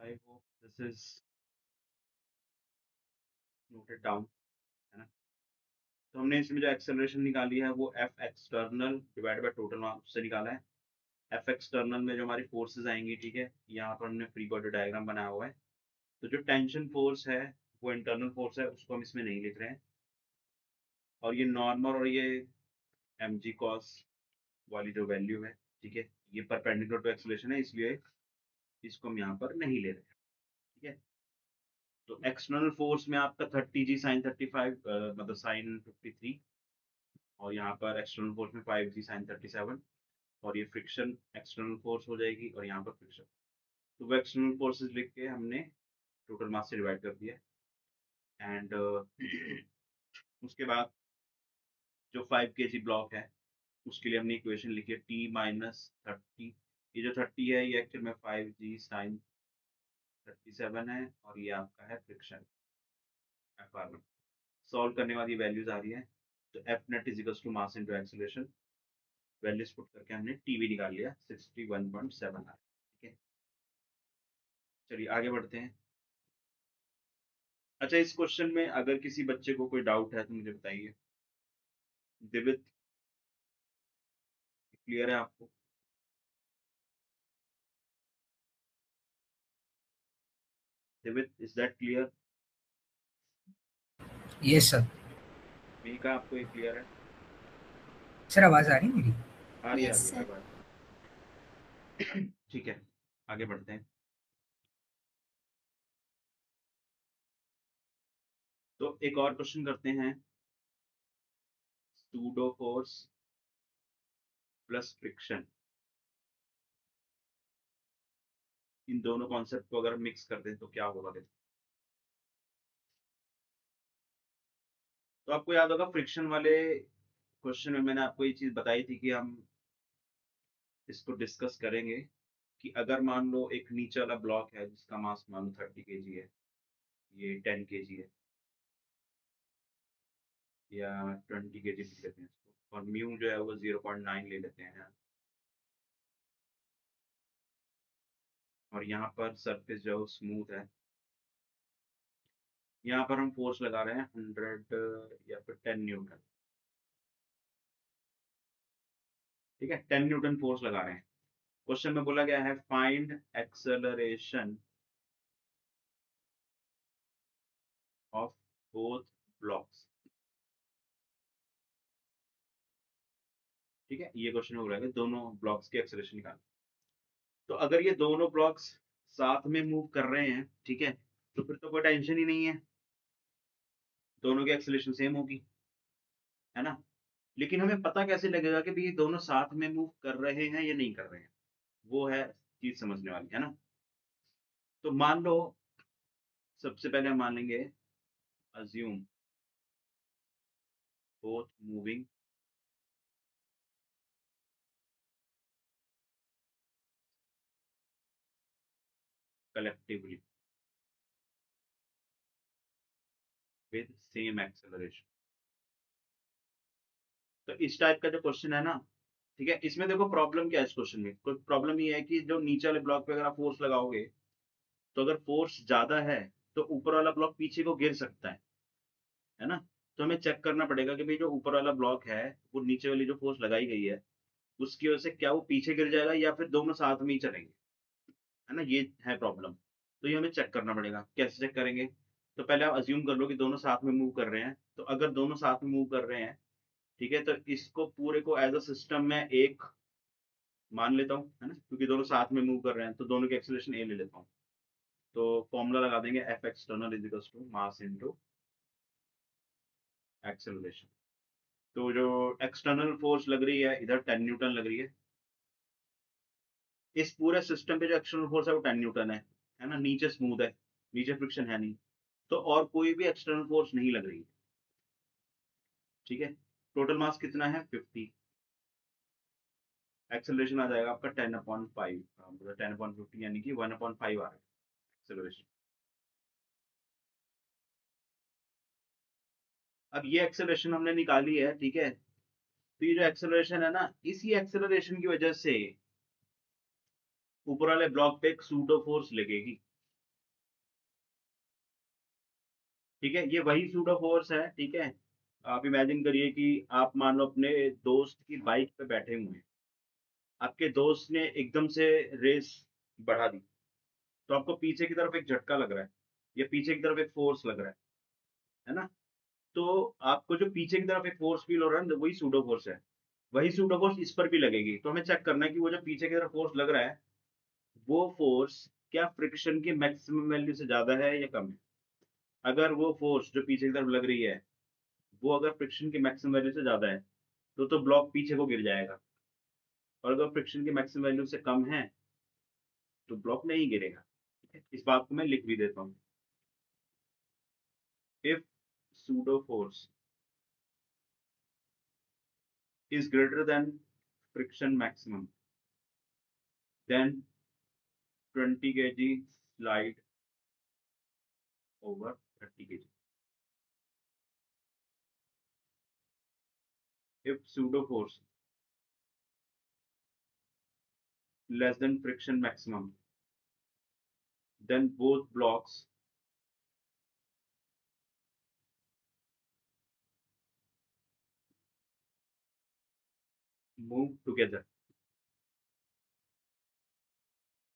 I hope this is noted down, है ना? तो हमने इसमें जो एक्सेलरेशन निकाली है वो F external divide by total mass से निकाला है। एफ एक्सटर्नल में जो हमारी फोर्सेस आएंगी, ठीक है, यहाँ पर हमने फ्री बॉडी डायग्राम बनाया हुआ है। तो जो टेंशन फोर्स है वो इंटरनल फोर्स है, उसको हम इसमें नहीं लिख रहे हैं। और ये नॉर्मल और ये एम जी कॉस वाली जो वैल्यू है, ठीक है, ये परपेंडिकुलर टू एक्सेलरेशन है, इसलिए इसको हम यहाँ पर नहीं ले रहे हैं, ठीक है। तो एक्सटर्नल फोर्स में आपका 30 जी साइन 35 मतलब साइन 53, और यहाँ पर एक्सटर्नल फोर्स में 5 जी साइन 37, और ये फ्रिक्शन एक्सटर्नल फोर्स हो जाएगी, और यहाँ पर फ्रिक्शन। तो वो एक्सटर्नल फोर्सेस लिख के हमने टोटल मास से डिवाइड कर दिया। एंड उसके बाद जो 5 kg ब्लॉक है उसके लिए हमने इक्वेशन लिखी है T-30। ये जो 30 है ये एक्चुअल में 5 जी साइन 37 है, और ये आपका है फ्रिक्शन F1। सॉल्व करने के बाद ये वैल्यूज आ रही है। तो F net is equals to mass into acceleration, values put करके हमने टीवी निकाल लिया, 61.7 आ रहा है, ठीक है। चलिए आगे बढ़ते हैं। अच्छा, इस क्वेश्चन में अगर किसी बच्चे को कोई डाउट है तो मुझे बताइए। दिवित, क्लियर है आपको? Divit, is that clear? Yes sir. Megha, आपको ये क्लियर है? सर आवाज आ रही है मेरी? आ रही है, आ यस रही है, सर। आवाज। ठीक है, आगे बढ़ते हैं। तो एक और क्वेश्चन करते हैं। सूडो फोर्स प्लस फ्रिक्शन, इन दोनों कॉन्सेप्ट को अगर मिक्स कर दें तो क्या होगा? देखो, तो आपको याद होगा फ्रिक्शन वाले क्वेश्चन में मैंने आपको ये चीज बताई थी कि हम इसको डिस्कस करेंगे कि अगर मान लो एक नीचे वाला ब्लॉक है जिसका मास मान लो 30 kg है, ये 10 kg है, या 20 kg लिख लेते हैं इसको, और म्यू जो है वो 0.9 ले लेते हैं, और यहाँ पर सरफेस जो है वो स्मूथ है। यहाँ पर हम फोर्स लगा रहे हैं 100 या फिर 10 न्यूटन, ठीक है, 10 न्यूटन फोर्स लगा रहे हैं। क्वेश्चन में बोला गया है find acceleration of both blocks, ठीक है, ये क्वेश्चन हो रहा है दोनों ब्लॉक्स के एक्सेलरेशन निकाल। तो अगर ये दोनों ब्लॉक्स साथ में मूव कर रहे हैं, ठीक है, तो फिर तो कोई टेंशन ही नहीं है, दोनों की एक्सेलरेशन सेम होगी, है ना। लेकिन हमें पता कैसे लगेगा कि भाई ये दोनों साथ में मूव कर रहे हैं या नहीं कर रहे हैं, वो है चीज समझने वाली, है ना। तो मान लो, सबसे पहले हम मान लेंगे assume both moving collectively with same acceleration। तो इस टाइप का जो क्वेश्चन है ना, ठीक है, इसमें देखो प्रॉब्लम क्या है इस क्वेश्चन में, कोई प्रॉब्लम ये है कि जो नीचे वाले ब्लॉक पे अगर आप फोर्स लगाओगे, तो अगर फोर्स ज्यादा है तो ऊपर वाला ब्लॉक पीछे को गिर सकता है ना। तो हमें चेक करना पड़ेगा कि भाई जो ऊपर वाला ब्लॉक है वो नीचे वाली जो फोर्स लगाई गई है उसकी वजह से क्या वो पीछे गिर जाएगा या फिर दोनों साथ में ही चलेंगे, है ना, ये है प्रॉब्लम। तो ये हमें चेक करना पड़ेगा, कैसे चेक करेंगे? तो पहले आप अज्यूम कर लो कि दोनों साथ में मूव कर रहे हैं। तो अगर दोनों साथ में मूव कर रहे हैं, ठीक है, तो इसको पूरे को एज अ सिस्टम में एक मान लेता हूँ, है ना, क्योंकि दोनों साथ में मूव कर रहे हैं तो दोनों की एक्सेलरेशन ए ले लेता हूँ। तो फॉर्मूला लगा देंगे F external is equal to mass into acceleration. तो जो एक्सटर्नल फोर्स लग रही है इधर 10 न्यूटन लग रही है, इस पूरे सिस्टम पे जो एक्सटर्नल फोर्स है वो 10 न्यूटन है ना, नीचे स्मूथ है, नीचे फ्रिक्शन है नहीं, तो और कोई भी एक्सटर्नल फोर्स नहीं लग रही है, ठीक है। टोटल मास कितना है 50, एक्सेलरेशन आ जाएगा आपका 10/5, मतलब 10/50 यानी कि 1/5 आ रहा है एक्सेलरेशन। अब ये एक्सेलरेशन हमने निकाली है, ठीक है, तो ये जो एक्सेलरेशन है ना, इसी एक्सेलरेशन की वजह से ऊपर वाले ब्लॉक पे एक सूडो फोर्स लगेगी, ठीक है, ये वही सूडो फोर्स है। ठीक है, आप इमेजिन करिए कि आप मान लो अपने दोस्त की बाइक पे बैठे हुए हैं, आपके दोस्त ने एकदम से रेस बढ़ा दी, तो आपको पीछे की तरफ एक झटका लग रहा है या पीछे की तरफ एक फोर्स लग रहा है ना? तो आपको जो पीछे की तरफ एक फोर्स फील हो रहा है ना, वही सूडो फोर्स है। वही सूडो फोर्स इस पर भी लगेगी। तो हमें चेक करना है कि वो जो पीछे की तरफ फोर्स लग रहा है, वो फोर्स क्या फ्रिक्शन की मैक्सिमम वैल्यू से ज्यादा है या कम है। अगर वो फोर्स जो पीछे की तरफ लग रही है, वो अगर फ्रिक्शन की मैक्सिमम वैल्यू से ज्यादा है, तो ब्लॉक पीछे को गिर जाएगा। और अगर फ्रिक्शन की मैक्सिमम वैल्यू से कम है, तो ब्लॉक नहीं गिरेगा। ठीक है? इस बात को मैं लिख भी देता हूँ। If pseudo force is greater than friction maximum, then 20 kg slide over 30 kg. If pseudo force less than friction maximum, then both blocks move together.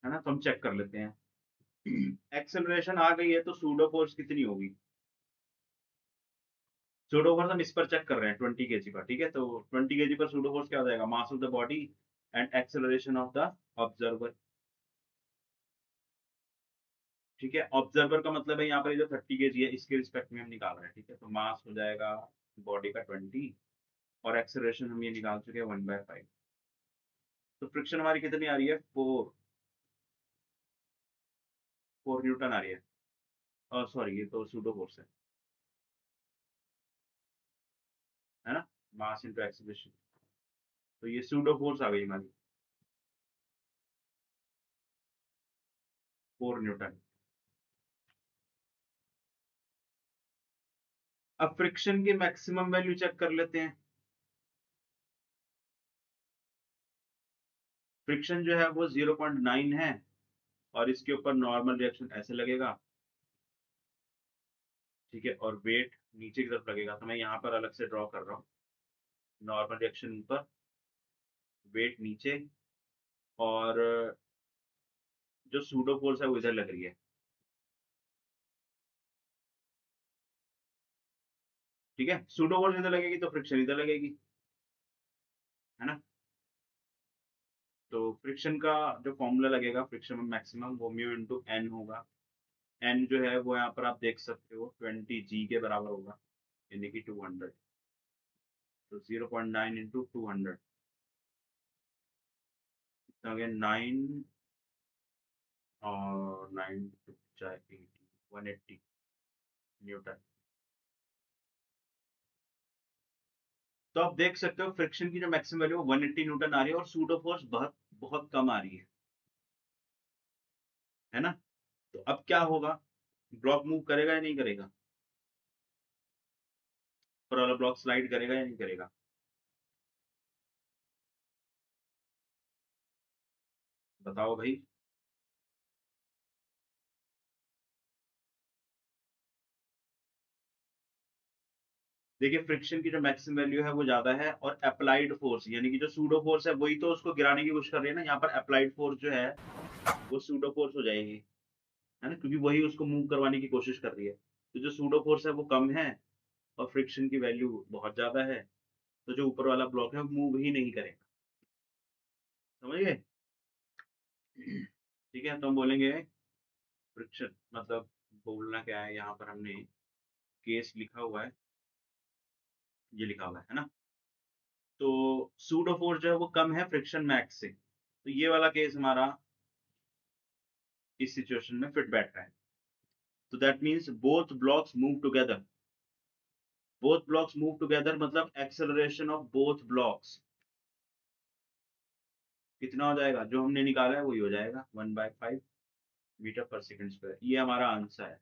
है ना? तो हम चेक कर लेते हैं। एक्सेलरेशन आ गई है, तो सूडो फोर्स कितनी होगी? सूडो फोर्स हम इस पर चेक कर रहे हैं 20 केजी पर। ठीक है, तो 20 केजी पर सूडो फोर्स क्या हो जाएगा? Mass of the body and acceleration of the observer. ठीक है, ऑब्जर्वर का मतलब है यहाँ पर ये जो 30 केजी है, इसके रिस्पेक्ट में हम निकाल रहे हैं। ठीक है, तो मास हो जाएगा बॉडी का 20, और एक्सेलरेशन हम ये निकाल चुके हैं 1/5। तो फ्रिक्शन हमारी कितनी आ रही है? 4 न्यूटन आ रही है। सॉरी, ये तो सूडो फोर्स है ना? मास इंटू एक्सेलरेशन, तो ये सूडो फोर्स आ गई हमारी 4 न्यूटन। अब फ्रिक्शन की मैक्सिमम वैल्यू चेक कर लेते हैं। फ्रिक्शन जो है वो 0.9 है, और इसके ऊपर नॉर्मल रिएक्शन ऐसे लगेगा। ठीक है, और वेट नीचे की तरफ लगेगा, तो मैं यहाँ पर अलग से ड्रॉ कर रहा हूँ। नॉर्मल रिएक्शन ऊपर, वेट नीचे, और जो सूडो फोर्स है वो इधर लग रही है। ठीक है, सूडो फोर्स इधर लगेगी तो फ्रिक्शन इधर लगेगी, है ना? तो फ्रिक्शन का जो फॉर्मूला लगेगा फ्रिक्शन मैक्सिमम, वो म्यू इंटू एन होगा। एन जो है वो यहाँ पर आप देख सकते हो 20 g के बराबर होगा, यानी कि 200। तो 0.9 इंटू 200, कितना हो गया? 9, और 9 चाहे 80, 180 न्यूटन। तो आप देख सकते हो फ्रिक्शन की जो मैक्सिमम वैल्यू 180 न्यूटन आ रही है, और सूडो फोर्स बहुत बहुत कम आ रही है ना? तो अब क्या होगा? ब्लॉक मूव करेगा या नहीं करेगा? ऊपर वाला ब्लॉक स्लाइड करेगा या नहीं करेगा? बताओ भाई। देखिए, फ्रिक्शन की जो मैक्सिमम वैल्यू है वो ज्यादा है, और अप्लाइड फोर्स यानी कि जो सूडो फोर्स है वही तो उसको गिराने की कोशिश कर रही है ना। यहाँ पर अप्लाइड फोर्स जो है वो सूडो फोर्स हो जाएगी, है ना? क्योंकि वही उसको मूव करवाने की कोशिश कर रही है। तो जो सूडो फोर्स है वो कम है, और फ्रिक्शन की वैल्यू बहुत ज्यादा है, तो जो ऊपर वाला ब्लॉक है वो मूव ही नहीं करेगा। समझ गए? ठीक है, तो हम बोलेंगे फ्रिक्शन मतलब, बोलना क्या है यहाँ पर, हमने केस लिखा हुआ है, ये लिखा हुआ है ना? तो सूडो फोर्स जो है वो कम है फ्रिक्शन मैक्स से, तो ये वाला केस हमारा इस सिचुएशन में फिट बैठ रहा है। तो that means both blocks move together. Both blocks move together मतलब एक्सेलरेशन ऑफ बोथ ब्लॉक्स कितना हो जाएगा? जो हमने निकाला है वही हो जाएगा, 1/5 मीटर पर सेकंड स्क्वायर। ये हमारा आंसर है।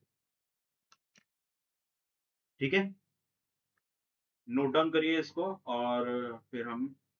ठीक है, नोट डाउन करिए इसको, और फिर हम